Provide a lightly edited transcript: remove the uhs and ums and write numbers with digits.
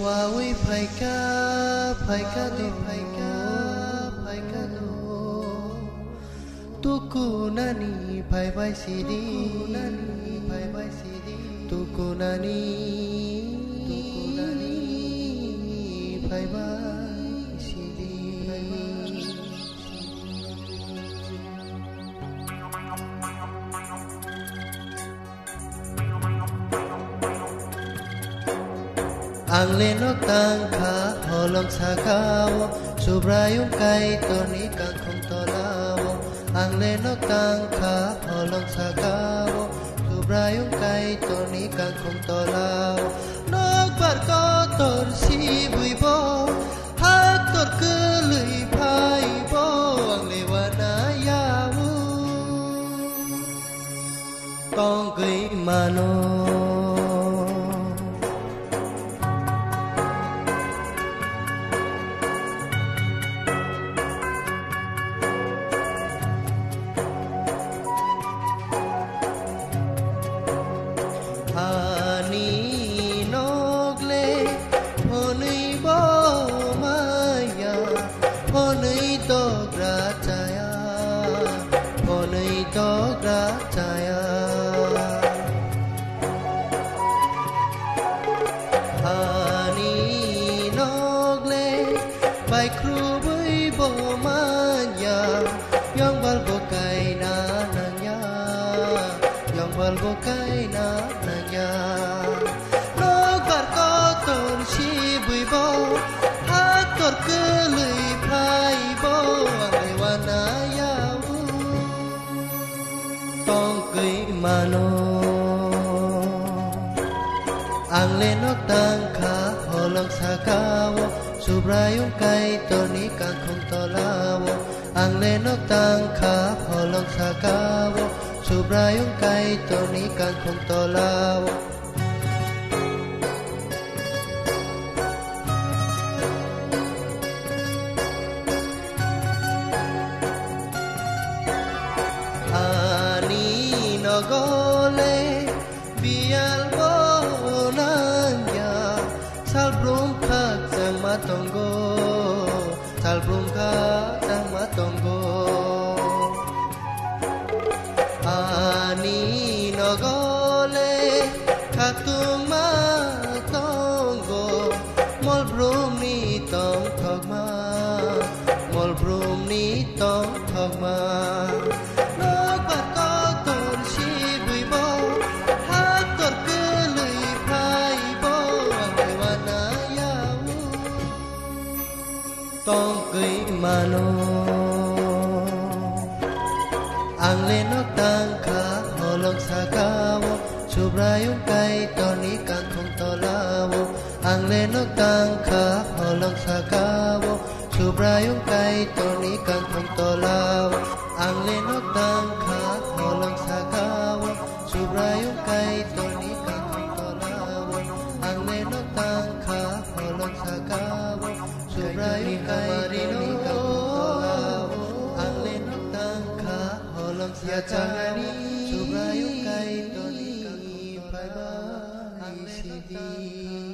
Wawi paika do Tuku nani pai sidi Tuku nani pai sidi Ang lenok tangka holong sakawo Subrayong kay toni kang kong tolawo Ang lenok tangka holong sakawo Subrayong kay toni kang kong tolawo Nogbar kotor si buibo Haktor keluy paibo Ang lewanayawo Tongkay mano Ani nogle honui bo maya honui to grataya Ani nogle bai kru bui bo maya yang bal bo kai na nanya yang bal bo kai na nanya Nogbar kotor si bui bo Haktor keluy pai bo Ang lewanayawu Tongkay mano Ang lenok tangka holong sakawo Subrayong kay toni kang kong tolawo Ang lenok tangka holong sakawo Subrayong kay toni kang kong tolawo Ani nogole bial bonanya Salbrum kak sang matongo Ani nogole katung matongo Mol brum ni tong thogma Nogbar kotor si buibo Haktor keluy paibo Ang lewanayawu Tongkay mano Ang lenok tangka holong sakawo Subrayong kay toni kang kong tolawo Ang lenok tangka holong sakawo Subrayong kay toni kang kong tolawo Ang lenok tangka holong sakawo Subrayong kay toni kang kong tolawo Ang lenok tangka holong sakawo Subrayong kay toni kang kong tolawo Ang lenok tangka holong sakawo Subrayong kay toni kang kong tolawo